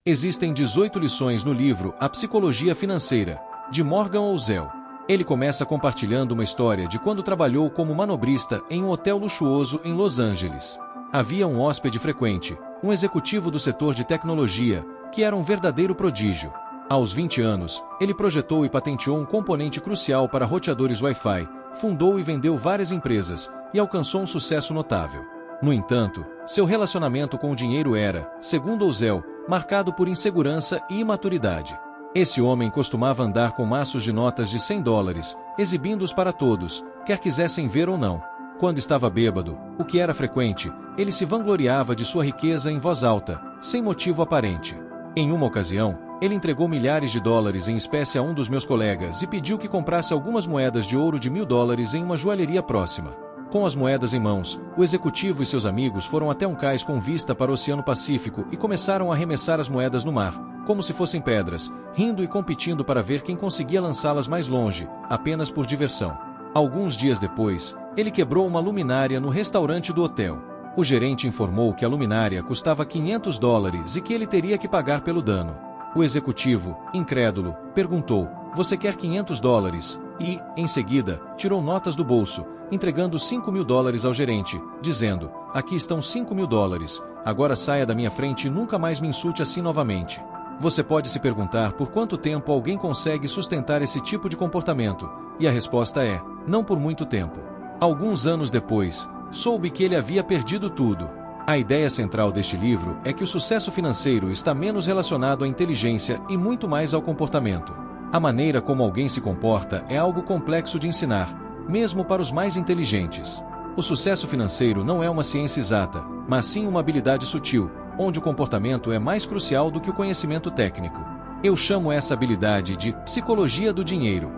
Existem 18 lições no livro A Psicologia Financeira, de Morgan Housel. Ele começa compartilhando uma história de quando trabalhou como manobrista em um hotel luxuoso em Los Angeles. Havia um hóspede frequente, um executivo do setor de tecnologia, que era um verdadeiro prodígio. Aos 20 anos, ele projetou e patenteou um componente crucial para roteadores Wi-Fi, fundou e vendeu várias empresas, e alcançou um sucesso notável. No entanto, seu relacionamento com o dinheiro era, segundo Housel, marcado por insegurança e imaturidade. Esse homem costumava andar com maços de notas de $100, exibindo-os para todos, quer quisessem ver ou não. Quando estava bêbado, o que era frequente, ele se vangloriava de sua riqueza em voz alta, sem motivo aparente. Em uma ocasião, ele entregou milhares de dólares em espécie a um dos meus colegas e pediu que comprasse algumas moedas de ouro de $1.000 em uma joalheria próxima. Com as moedas em mãos, o executivo e seus amigos foram até um cais com vista para o Oceano Pacífico e começaram a arremessar as moedas no mar, como se fossem pedras, rindo e competindo para ver quem conseguia lançá-las mais longe, apenas por diversão. Alguns dias depois, ele quebrou uma luminária no restaurante do hotel. O gerente informou que a luminária custava $500 e que ele teria que pagar pelo dano. O executivo, incrédulo, perguntou: "Você quer $500? E, em seguida, tirou notas do bolso, entregando $5.000 ao gerente, dizendo: "Aqui estão $5.000, agora saia da minha frente e nunca mais me insulte assim novamente." Você pode se perguntar por quanto tempo alguém consegue sustentar esse tipo de comportamento, e a resposta é: não por muito tempo. Alguns anos depois, soube que ele havia perdido tudo. A ideia central deste livro é que o sucesso financeiro está menos relacionado à inteligência e muito mais ao comportamento. A maneira como alguém se comporta é algo complexo de ensinar, mesmo para os mais inteligentes. O sucesso financeiro não é uma ciência exata, mas sim uma habilidade sutil, onde o comportamento é mais crucial do que o conhecimento técnico. Eu chamo essa habilidade de psicologia do dinheiro.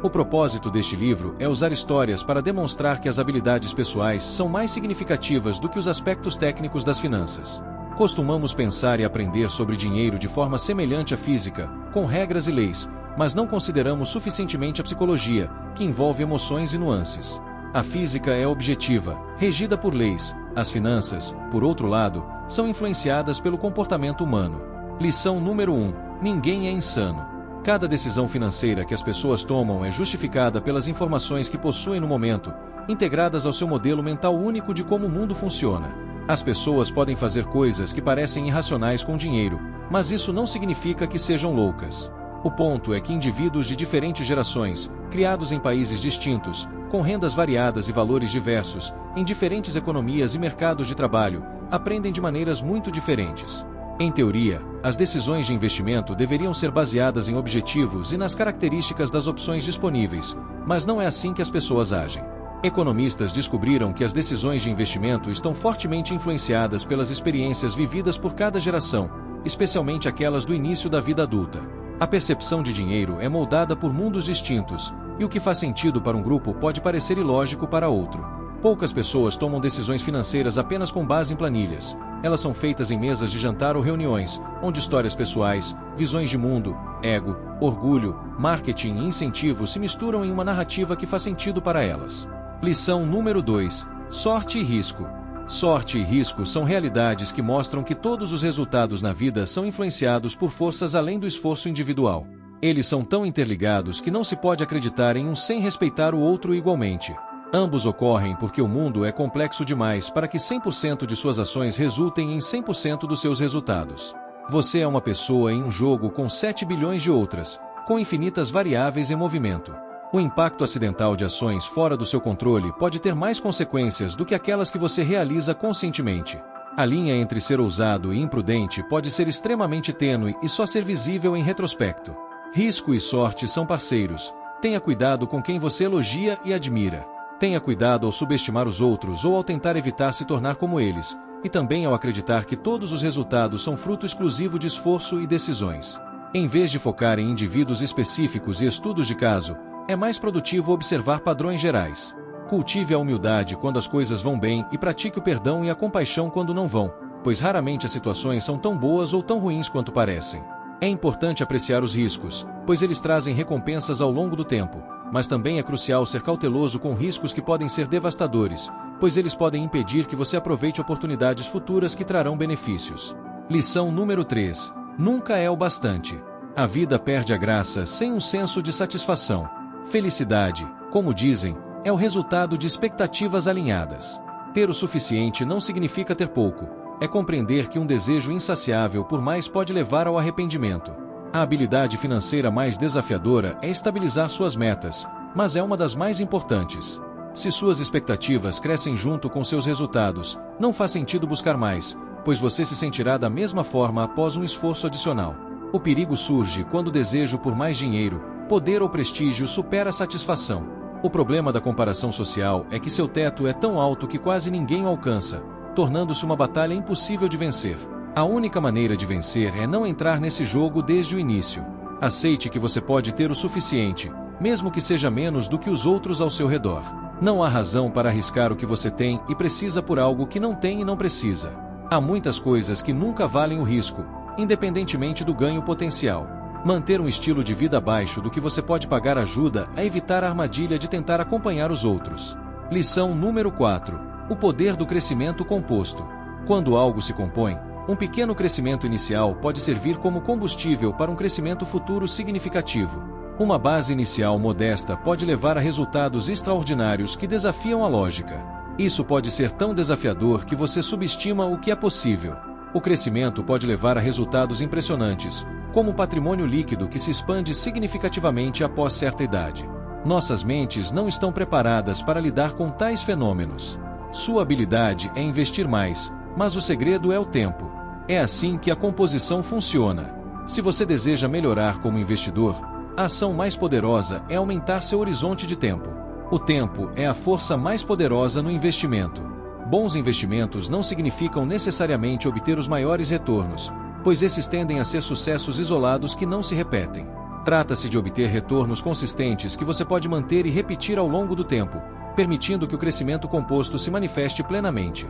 O propósito deste livro é usar histórias para demonstrar que as habilidades pessoais são mais significativas do que os aspectos técnicos das finanças. Costumamos pensar e aprender sobre dinheiro de forma semelhante à física, com regras e leis, mas não consideramos suficientemente a psicologia, que envolve emoções e nuances. A física é objetiva, regida por leis. As finanças, por outro lado, são influenciadas pelo comportamento humano. Lição número 1: ninguém é insano. Cada decisão financeira que as pessoas tomam é justificada pelas informações que possuem no momento, integradas ao seu modelo mental único de como o mundo funciona. As pessoas podem fazer coisas que parecem irracionais com dinheiro, mas isso não significa que sejam loucas. O ponto é que indivíduos de diferentes gerações, criados em países distintos, com rendas variadas e valores diversos, em diferentes economias e mercados de trabalho, aprendem de maneiras muito diferentes. Em teoria, as decisões de investimento deveriam ser baseadas em objetivos e nas características das opções disponíveis, mas não é assim que as pessoas agem. Economistas descobriram que as decisões de investimento estão fortemente influenciadas pelas experiências vividas por cada geração, especialmente aquelas do início da vida adulta. A percepção de dinheiro é moldada por mundos distintos, e o que faz sentido para um grupo pode parecer ilógico para outro. Poucas pessoas tomam decisões financeiras apenas com base em planilhas. Elas são feitas em mesas de jantar ou reuniões, onde histórias pessoais, visões de mundo, ego, orgulho, marketing e incentivos se misturam em uma narrativa que faz sentido para elas. Lição número 2: sorte e risco. Sorte e risco são realidades que mostram que todos os resultados na vida são influenciados por forças além do esforço individual. Eles são tão interligados que não se pode acreditar em um sem respeitar o outro igualmente. Ambos ocorrem porque o mundo é complexo demais para que 100% de suas ações resultem em 100% dos seus resultados. Você é uma pessoa em um jogo com 7 bilhões de outras, com infinitas variáveis em movimento. O impacto acidental de ações fora do seu controle pode ter mais consequências do que aquelas que você realiza conscientemente. A linha entre ser ousado e imprudente pode ser extremamente tênue e só ser visível em retrospecto. Risco e sorte são parceiros. Tenha cuidado com quem você elogia e admira. Tenha cuidado ao subestimar os outros ou ao tentar evitar se tornar como eles, e também ao acreditar que todos os resultados são fruto exclusivo de esforço e decisões. Em vez de focar em indivíduos específicos e estudos de caso, é mais produtivo observar padrões gerais. Cultive a humildade quando as coisas vão bem e pratique o perdão e a compaixão quando não vão, pois raramente as situações são tão boas ou tão ruins quanto parecem. É importante apreciar os riscos, pois eles trazem recompensas ao longo do tempo, mas também é crucial ser cauteloso com riscos que podem ser devastadores, pois eles podem impedir que você aproveite oportunidades futuras que trarão benefícios. Lição número 3: Nunca é o bastante. A vida perde a graça sem um senso de satisfação. Felicidade, como dizem, é o resultado de expectativas alinhadas. Ter o suficiente não significa ter pouco. É compreender que um desejo insaciável por mais pode levar ao arrependimento. A habilidade financeira mais desafiadora é estabilizar suas metas, mas é uma das mais importantes. Se suas expectativas crescem junto com seus resultados, não faz sentido buscar mais, pois você se sentirá da mesma forma após um esforço adicional. O perigo surge quando o desejo por mais dinheiro, poder ou prestígio supera a satisfação. O problema da comparação social é que seu teto é tão alto que quase ninguém o alcança, tornando-se uma batalha impossível de vencer. A única maneira de vencer é não entrar nesse jogo desde o início. Aceite que você pode ter o suficiente, mesmo que seja menos do que os outros ao seu redor. Não há razão para arriscar o que você tem e precisa por algo que não tem e não precisa. Há muitas coisas que nunca valem o risco, independentemente do ganho potencial. Manter um estilo de vida abaixo do que você pode pagar ajuda a evitar a armadilha de tentar acompanhar os outros. Lição número 4. O poder do crescimento composto. Quando algo se compõe, um pequeno crescimento inicial pode servir como combustível para um crescimento futuro significativo. Uma base inicial modesta pode levar a resultados extraordinários que desafiam a lógica. Isso pode ser tão desafiador que você subestima o que é possível. O crescimento pode levar a resultados impressionantes, como um patrimônio líquido que se expande significativamente após certa idade. Nossas mentes não estão preparadas para lidar com tais fenômenos. Sua habilidade é investir mais, mas o segredo é o tempo. É assim que a composição funciona. Se você deseja melhorar como investidor, a ação mais poderosa é aumentar seu horizonte de tempo. O tempo é a força mais poderosa no investimento. Bons investimentos não significam necessariamente obter os maiores retornos, pois esses tendem a ser sucessos isolados que não se repetem. Trata-se de obter retornos consistentes que você pode manter e repetir ao longo do tempo, permitindo que o crescimento composto se manifeste plenamente.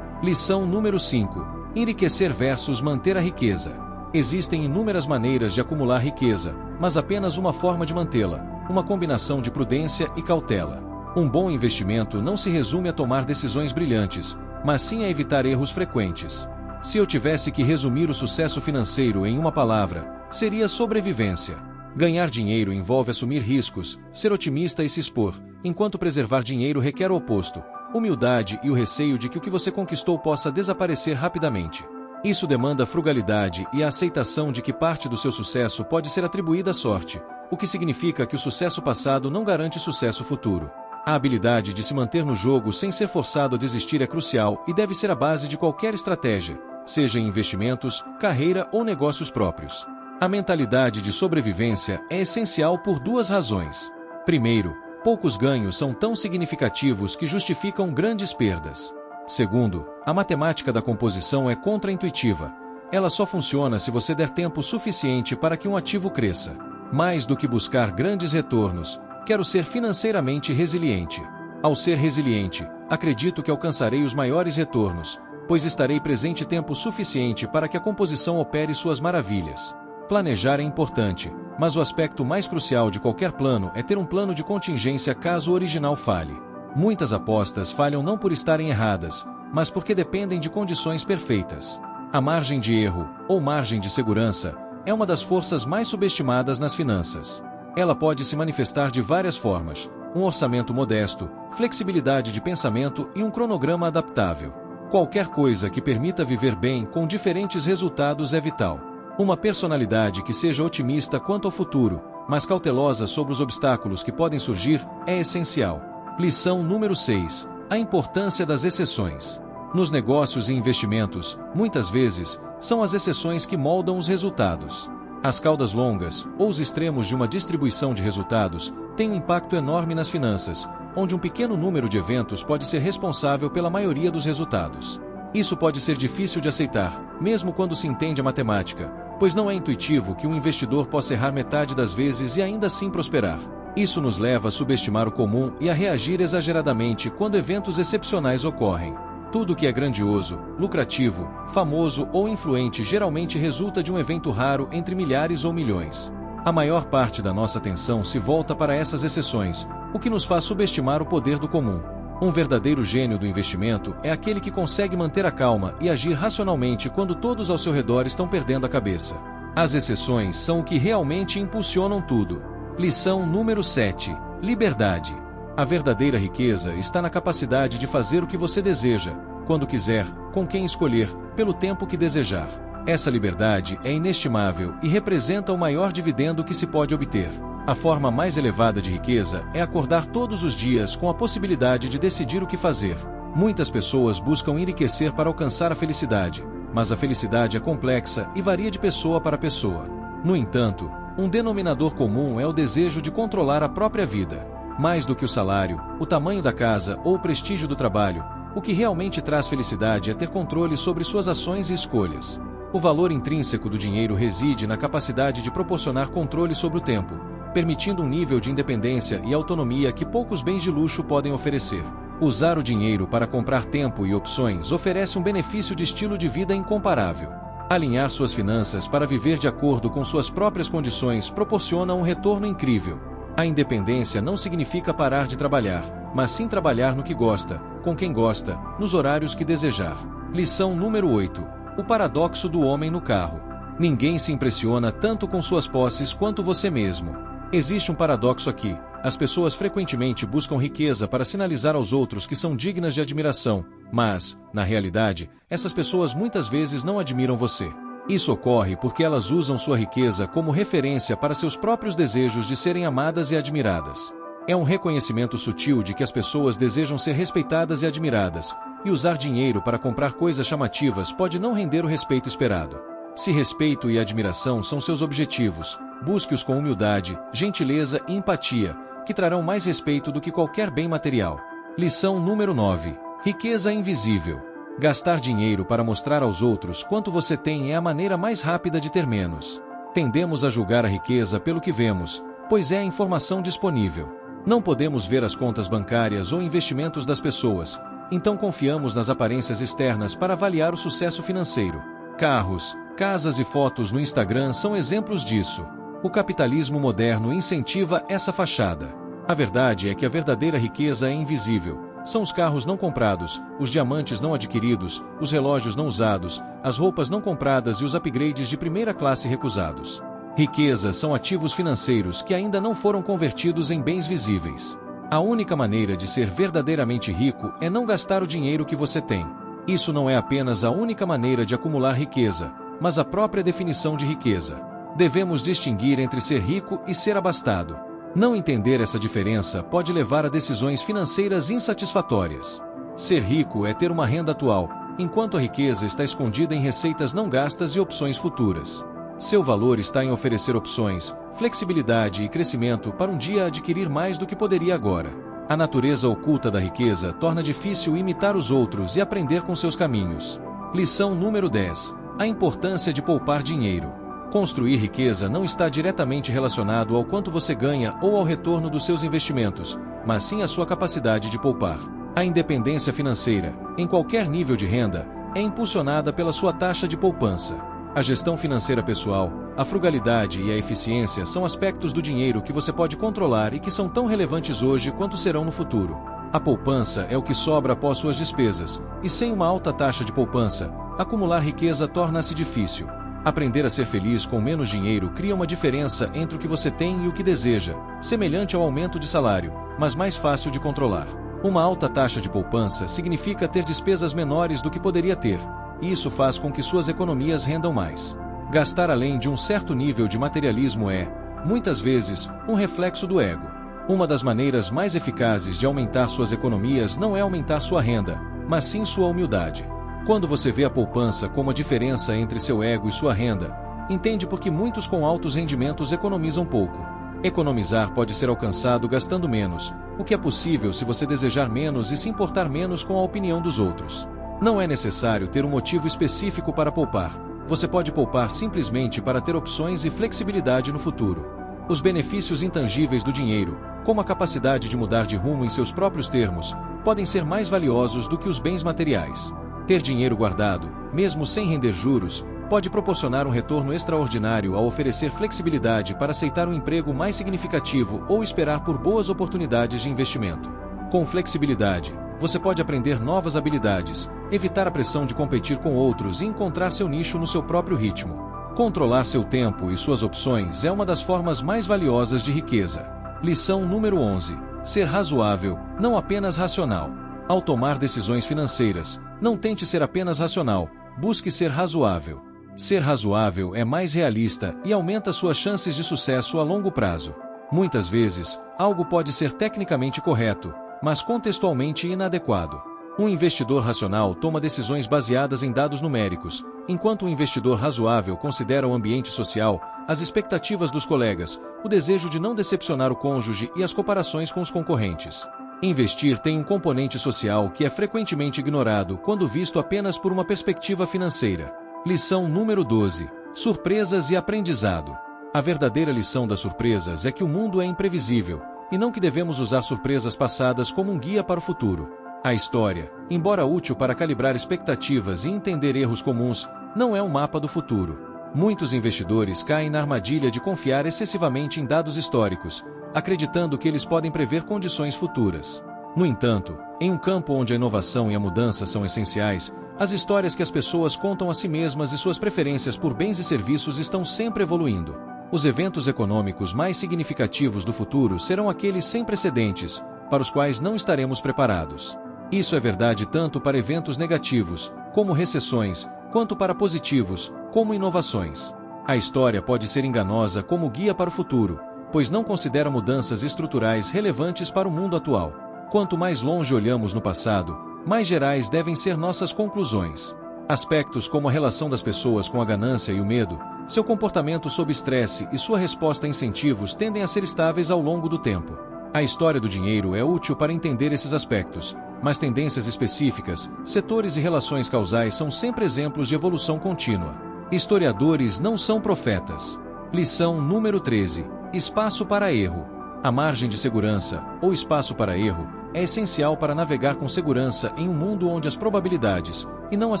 Lição número 5. Enriquecer versus manter a riqueza. Existem inúmeras maneiras de acumular riqueza, mas apenas uma forma de mantê-la, uma combinação de prudência e cautela. Um bom investimento não se resume a tomar decisões brilhantes, mas sim a evitar erros frequentes. Se eu tivesse que resumir o sucesso financeiro em uma palavra, seria sobrevivência. Ganhar dinheiro envolve assumir riscos, ser otimista e se expor, enquanto preservar dinheiro requer o oposto, humildade e o receio de que o que você conquistou possa desaparecer rapidamente. Isso demanda frugalidade e a aceitação de que parte do seu sucesso pode ser atribuída à sorte, o que significa que o sucesso passado não garante sucesso futuro. A habilidade de se manter no jogo sem ser forçado a desistir é crucial e deve ser a base de qualquer estratégia, seja em investimentos, carreira ou negócios próprios. A mentalidade de sobrevivência é essencial por duas razões. Primeiro, poucos ganhos são tão significativos que justificam grandes perdas. Segundo, a matemática da composição é contraintuitiva. Ela só funciona se você der tempo suficiente para que um ativo cresça. Mais do que buscar grandes retornos, quero ser financeiramente resiliente. Ao ser resiliente, acredito que alcançarei os maiores retornos, pois estarei presente tempo suficiente para que a composição opere suas maravilhas. Planejar é importante, mas o aspecto mais crucial de qualquer plano é ter um plano de contingência caso o original falhe. Muitas apostas falham não por estarem erradas, mas porque dependem de condições perfeitas. A margem de erro, ou margem de segurança, é uma das forças mais subestimadas nas finanças. Ela pode se manifestar de várias formas: um orçamento modesto, flexibilidade de pensamento e um cronograma adaptável. Qualquer coisa que permita viver bem com diferentes resultados é vital. Uma personalidade que seja otimista quanto ao futuro, mas cautelosa sobre os obstáculos que podem surgir, é essencial. Lição número 6. A importância das exceções. Nos negócios e investimentos, muitas vezes, são as exceções que moldam os resultados. As caudas longas, ou os extremos de uma distribuição de resultados, têm um impacto enorme nas finanças, onde um pequeno número de eventos pode ser responsável pela maioria dos resultados. Isso pode ser difícil de aceitar, mesmo quando se entende a matemática, pois não é intuitivo que um investidor possa errar metade das vezes e ainda assim prosperar. Isso nos leva a subestimar o comum e a reagir exageradamente quando eventos excepcionais ocorrem. Tudo que é grandioso, lucrativo, famoso ou influente geralmente resulta de um evento raro entre milhares ou milhões. A maior parte da nossa atenção se volta para essas exceções, o que nos faz subestimar o poder do comum. Um verdadeiro gênio do investimento é aquele que consegue manter a calma e agir racionalmente quando todos ao seu redor estão perdendo a cabeça. As exceções são o que realmente impulsionam tudo. Lição número 7. Liberdade. A verdadeira riqueza está na capacidade de fazer o que você deseja, quando quiser, com quem escolher, pelo tempo que desejar. Essa liberdade é inestimável e representa o maior dividendo que se pode obter. A forma mais elevada de riqueza é acordar todos os dias com a possibilidade de decidir o que fazer. Muitas pessoas buscam enriquecer para alcançar a felicidade, mas a felicidade é complexa e varia de pessoa para pessoa. No entanto, um denominador comum é o desejo de controlar a própria vida. Mais do que o salário, o tamanho da casa ou o prestígio do trabalho, o que realmente traz felicidade é ter controle sobre suas ações e escolhas. O valor intrínseco do dinheiro reside na capacidade de proporcionar controle sobre o tempo, permitindo um nível de independência e autonomia que poucos bens de luxo podem oferecer. Usar o dinheiro para comprar tempo e opções oferece um benefício de estilo de vida incomparável. Alinhar suas finanças para viver de acordo com suas próprias condições proporciona um retorno incrível. A independência não significa parar de trabalhar, mas sim trabalhar no que gosta, com quem gosta, nos horários que desejar. Lição número 8. O paradoxo do homem no carro. Ninguém se impressiona tanto com suas posses quanto você mesmo. Existe um paradoxo aqui. As pessoas frequentemente buscam riqueza para sinalizar aos outros que são dignas de admiração, mas, na realidade, essas pessoas muitas vezes não admiram você. Isso ocorre porque elas usam sua riqueza como referência para seus próprios desejos de serem amadas e admiradas. É um reconhecimento sutil de que as pessoas desejam ser respeitadas e admiradas, e usar dinheiro para comprar coisas chamativas pode não render o respeito esperado. Se respeito e admiração são seus objetivos, busque-os com humildade, gentileza e empatia, que trarão mais respeito do que qualquer bem material. Lição número 9. Riqueza invisível. Gastar dinheiro para mostrar aos outros quanto você tem é a maneira mais rápida de ter menos. Tendemos a julgar a riqueza pelo que vemos, pois é a informação disponível. Não podemos ver as contas bancárias ou investimentos das pessoas, então confiamos nas aparências externas para avaliar o sucesso financeiro. Carros, casas e fotos no Instagram são exemplos disso. O capitalismo moderno incentiva essa fachada. A verdade é que a verdadeira riqueza é invisível. São os carros não comprados, os diamantes não adquiridos, os relógios não usados, as roupas não compradas e os upgrades de primeira classe recusados. Riqueza são ativos financeiros que ainda não foram convertidos em bens visíveis. A única maneira de ser verdadeiramente rico é não gastar o dinheiro que você tem. Isso não é apenas a única maneira de acumular riqueza, mas a própria definição de riqueza. Devemos distinguir entre ser rico e ser abastado. Não entender essa diferença pode levar a decisões financeiras insatisfatórias. Ser rico é ter uma renda atual, enquanto a riqueza está escondida em receitas não gastas e opções futuras. Seu valor está em oferecer opções, flexibilidade e crescimento para um dia adquirir mais do que poderia agora. A natureza oculta da riqueza torna difícil imitar os outros e aprender com seus caminhos. Lição número 10. A importância de poupar dinheiro. Construir riqueza não está diretamente relacionado ao quanto você ganha ou ao retorno dos seus investimentos, mas sim à sua capacidade de poupar. A independência financeira, em qualquer nível de renda, é impulsionada pela sua taxa de poupança. A gestão financeira pessoal, a frugalidade e a eficiência são aspectos do dinheiro que você pode controlar e que são tão relevantes hoje quanto serão no futuro. A poupança é o que sobra após suas despesas, e sem uma alta taxa de poupança, acumular riqueza torna-se difícil. Aprender a ser feliz com menos dinheiro cria uma diferença entre o que você tem e o que deseja, semelhante ao aumento de salário, mas mais fácil de controlar. Uma alta taxa de poupança significa ter despesas menores do que poderia ter, e isso faz com que suas economias rendam mais. Gastar além de um certo nível de materialismo é, muitas vezes, um reflexo do ego. Uma das maneiras mais eficazes de aumentar suas economias não é aumentar sua renda, mas sim sua humildade. Quando você vê a poupança como a diferença entre seu ego e sua renda, entende por que muitos com altos rendimentos economizam pouco. Economizar pode ser alcançado gastando menos, o que é possível se você desejar menos e se importar menos com a opinião dos outros. Não é necessário ter um motivo específico para poupar. Você pode poupar simplesmente para ter opções e flexibilidade no futuro. Os benefícios intangíveis do dinheiro, como a capacidade de mudar de rumo em seus próprios termos, podem ser mais valiosos do que os bens materiais. Ter dinheiro guardado, mesmo sem render juros, pode proporcionar um retorno extraordinário ao oferecer flexibilidade para aceitar um emprego mais significativo ou esperar por boas oportunidades de investimento. Com flexibilidade, você pode aprender novas habilidades, evitar a pressão de competir com outros e encontrar seu nicho no seu próprio ritmo. Controlar seu tempo e suas opções é uma das formas mais valiosas de riqueza. Lição número 11. Ser razoável, não apenas racional. Ao tomar decisões financeiras, não tente ser apenas racional, busque ser razoável. Ser razoável é mais realista e aumenta suas chances de sucesso a longo prazo. Muitas vezes, algo pode ser tecnicamente correto, mas contextualmente inadequado. Um investidor racional toma decisões baseadas em dados numéricos, enquanto um investidor razoável considera o ambiente social, as expectativas dos colegas, o desejo de não decepcionar o cônjuge e as comparações com os concorrentes. Investir tem um componente social que é frequentemente ignorado quando visto apenas por uma perspectiva financeira. Lição número 12. Surpresas e aprendizado. A verdadeira lição das surpresas é que o mundo é imprevisível, e não que devemos usar surpresas passadas como um guia para o futuro. A história, embora útil para calibrar expectativas e entender erros comuns, não é um mapa do futuro. Muitos investidores caem na armadilha de confiar excessivamente em dados históricos, acreditando que eles podem prever condições futuras. No entanto, em um campo onde a inovação e a mudança são essenciais, as histórias que as pessoas contam a si mesmas e suas preferências por bens e serviços estão sempre evoluindo. Os eventos econômicos mais significativos do futuro serão aqueles sem precedentes, para os quais não estaremos preparados. Isso é verdade tanto para eventos negativos, como recessões, quanto para positivos, como inovações. A história pode ser enganosa como guia para o futuro, pois não considera mudanças estruturais relevantes para o mundo atual. Quanto mais longe olhamos no passado, mais gerais devem ser nossas conclusões. Aspectos como a relação das pessoas com a ganância e o medo, seu comportamento sob estresse e sua resposta a incentivos tendem a ser estáveis ao longo do tempo. A história do dinheiro é útil para entender esses aspectos, mas tendências específicas, setores e relações causais são sempre exemplos de evolução contínua. Historiadores não são profetas. Lição número 13. Espaço para erro. A margem de segurança, ou espaço para erro, é essencial para navegar com segurança em um mundo onde as probabilidades, e não as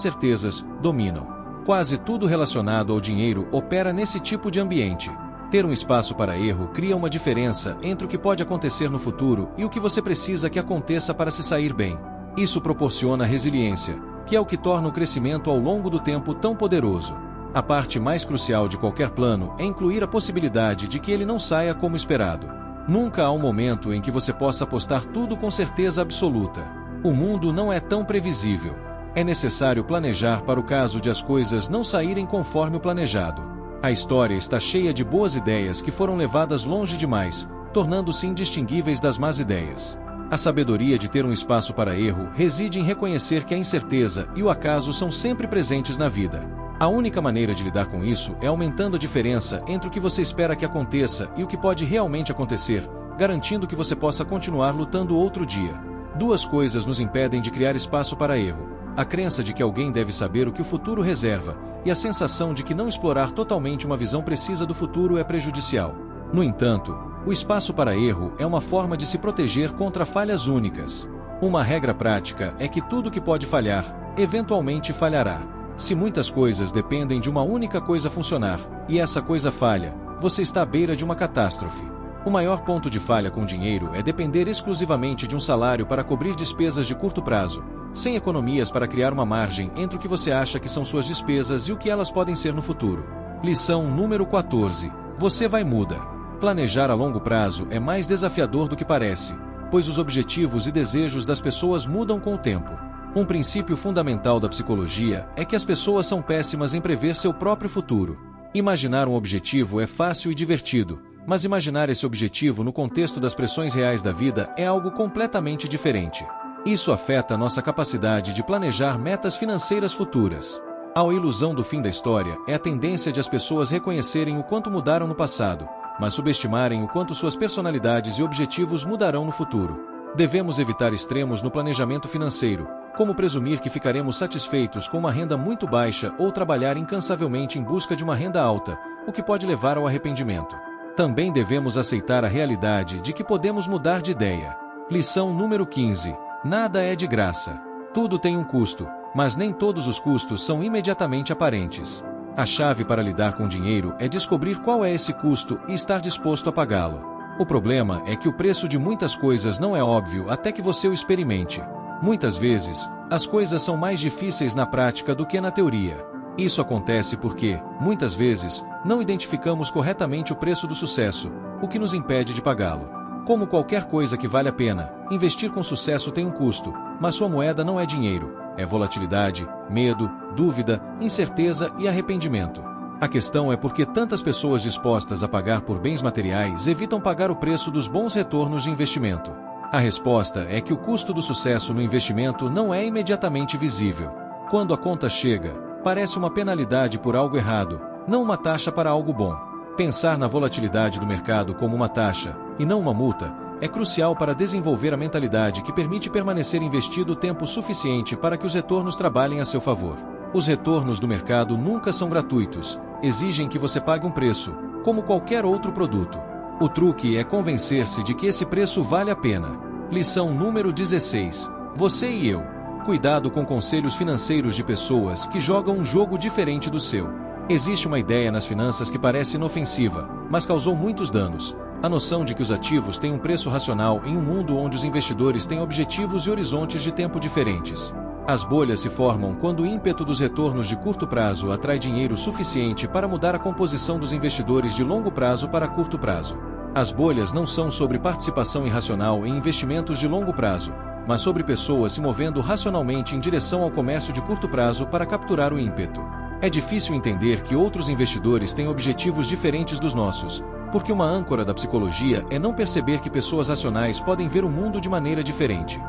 certezas, dominam. Quase tudo relacionado ao dinheiro opera nesse tipo de ambiente. Ter um espaço para erro cria uma diferença entre o que pode acontecer no futuro e o que você precisa que aconteça para se sair bem. Isso proporciona resiliência, que é o que torna o crescimento ao longo do tempo tão poderoso. A parte mais crucial de qualquer plano é incluir a possibilidade de que ele não saia como esperado. Nunca há um momento em que você possa apostar tudo com certeza absoluta. O mundo não é tão previsível. É necessário planejar para o caso de as coisas não saírem conforme o planejado. A história está cheia de boas ideias que foram levadas longe demais, tornando-se indistinguíveis das más ideias. A sabedoria de ter um espaço para erro reside em reconhecer que a incerteza e o acaso são sempre presentes na vida. A única maneira de lidar com isso é aumentando a diferença entre o que você espera que aconteça e o que pode realmente acontecer, garantindo que você possa continuar lutando outro dia. Duas coisas nos impedem de criar espaço para erro: a crença de que alguém deve saber o que o futuro reserva, e a sensação de que não explorar totalmente uma visão precisa do futuro é prejudicial. No entanto, o espaço para erro é uma forma de se proteger contra falhas únicas. Uma regra prática é que tudo que pode falhar, eventualmente falhará. Se muitas coisas dependem de uma única coisa funcionar, e essa coisa falha, você está à beira de uma catástrofe. O maior ponto de falha com dinheiro é depender exclusivamente de um salário para cobrir despesas de curto prazo, sem economias para criar uma margem entre o que você acha que são suas despesas e o que elas podem ser no futuro. Lição número 14. Você vai muda. Planejar a longo prazo é mais desafiador do que parece, pois os objetivos e desejos das pessoas mudam com o tempo. Um princípio fundamental da psicologia é que as pessoas são péssimas em prever seu próprio futuro. Imaginar um objetivo é fácil e divertido, mas imaginar esse objetivo no contexto das pressões reais da vida é algo completamente diferente. Isso afeta nossa capacidade de planejar metas financeiras futuras. A ilusão do fim da história é a tendência de as pessoas reconhecerem o quanto mudaram no passado, mas subestimarem o quanto suas personalidades e objetivos mudarão no futuro. Devemos evitar extremos no planejamento financeiro, como presumir que ficaremos satisfeitos com uma renda muito baixa ou trabalhar incansavelmente em busca de uma renda alta, o que pode levar ao arrependimento. Também devemos aceitar a realidade de que podemos mudar de ideia. Lição número 15. Nada é de graça. Tudo tem um custo, mas nem todos os custos são imediatamente aparentes. A chave para lidar com dinheiro é descobrir qual é esse custo e estar disposto a pagá-lo. O problema é que o preço de muitas coisas não é óbvio até que você o experimente. Muitas vezes, as coisas são mais difíceis na prática do que na teoria. Isso acontece porque, muitas vezes, não identificamos corretamente o preço do sucesso, o que nos impede de pagá-lo. Como qualquer coisa que vale a pena, investir com sucesso tem um custo, mas sua moeda não é dinheiro, é volatilidade, medo, dúvida, incerteza e arrependimento. A questão é por que tantas pessoas dispostas a pagar por bens materiais evitam pagar o preço dos bons retornos de investimento. A resposta é que o custo do sucesso no investimento não é imediatamente visível. Quando a conta chega, parece uma penalidade por algo errado, não uma taxa para algo bom. Pensar na volatilidade do mercado como uma taxa, e não uma multa, é crucial para desenvolver a mentalidade que permite permanecer investido tempo suficiente para que os retornos trabalhem a seu favor. Os retornos do mercado nunca são gratuitos, exigem que você pague um preço, como qualquer outro produto. O truque é convencer-se de que esse preço vale a pena. Lição número 16. Você e eu. Cuidado com conselhos financeiros de pessoas que jogam um jogo diferente do seu. Existe uma ideia nas finanças que parece inofensiva, mas causou muitos danos. A noção de que os ativos têm um preço racional em um mundo onde os investidores têm objetivos e horizontes de tempo diferentes. As bolhas se formam quando o ímpeto dos retornos de curto prazo atrai dinheiro suficiente para mudar a composição dos investidores de longo prazo para curto prazo. As bolhas não são sobre participação irracional em investimentos de longo prazo, mas sobre pessoas se movendo racionalmente em direção ao comércio de curto prazo para capturar o ímpeto. É difícil entender que outros investidores têm objetivos diferentes dos nossos, porque uma âncora da psicologia é não perceber que pessoas racionais podem ver o mundo de maneira diferente.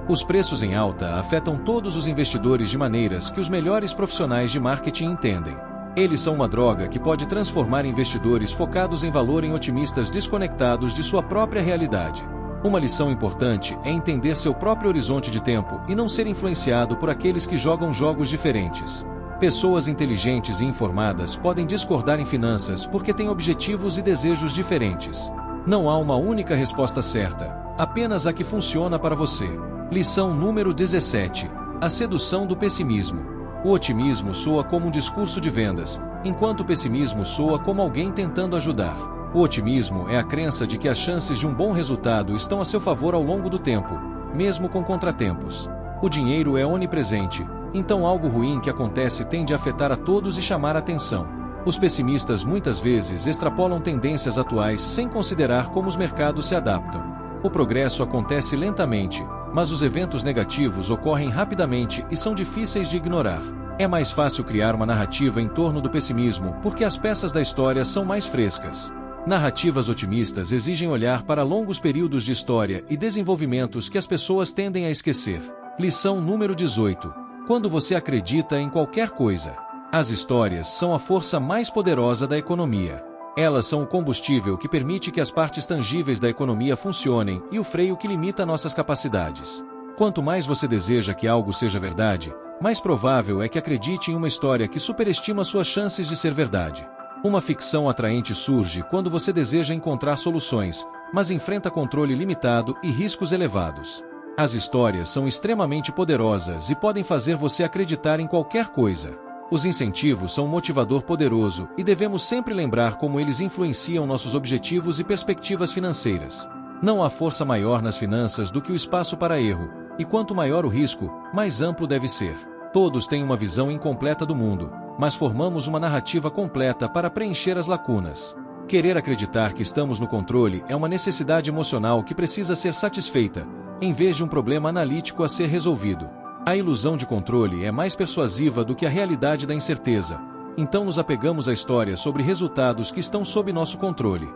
Os preços em alta afetam todos os investidores de maneiras que os melhores profissionais de marketing entendem. Eles são uma droga que pode transformar investidores focados em valor em otimistas desconectados de sua própria realidade. Uma lição importante é entender seu próprio horizonte de tempo e não ser influenciado por aqueles que jogam jogos diferentes. Pessoas inteligentes e informadas podem discordar em finanças porque têm objetivos e desejos diferentes. Não há uma única resposta certa, apenas a que funciona para você. Lição número 17. A sedução do pessimismo. O otimismo soa como um discurso de vendas, enquanto o pessimismo soa como alguém tentando ajudar. O otimismo é a crença de que as chances de um bom resultado estão a seu favor ao longo do tempo, mesmo com contratempos. O dinheiro é onipresente, então algo ruim que acontece tende a afetar a todos e chamar a atenção. Os pessimistas muitas vezes extrapolam tendências atuais sem considerar como os mercados se adaptam. O progresso acontece lentamente, mas os eventos negativos ocorrem rapidamente e são difíceis de ignorar. É mais fácil criar uma narrativa em torno do pessimismo porque as peças da história são mais frescas. Narrativas otimistas exigem olhar para longos períodos de história e desenvolvimentos que as pessoas tendem a esquecer. Lição número 18. Quando você acredita em qualquer coisa. As histórias são a força mais poderosa da economia. Elas são o combustível que permite que as partes tangíveis da economia funcionem e o freio que limita nossas capacidades. Quanto mais você deseja que algo seja verdade, mais provável é que acredite em uma história que superestima suas chances de ser verdade. Uma ficção atraente surge quando você deseja encontrar soluções, mas enfrenta controle limitado e riscos elevados. As histórias são extremamente poderosas e podem fazer você acreditar em qualquer coisa. Os incentivos são um motivador poderoso e devemos sempre lembrar como eles influenciam nossos objetivos e perspectivas financeiras. Não há força maior nas finanças do que o espaço para erro, e quanto maior o risco, mais amplo deve ser. Todos têm uma visão incompleta do mundo, mas formamos uma narrativa completa para preencher as lacunas. Querer acreditar que estamos no controle é uma necessidade emocional que precisa ser satisfeita, em vez de um problema analítico a ser resolvido. A ilusão de controle é mais persuasiva do que a realidade da incerteza, então nos apegamos a histórias sobre resultados que estão sob nosso controle.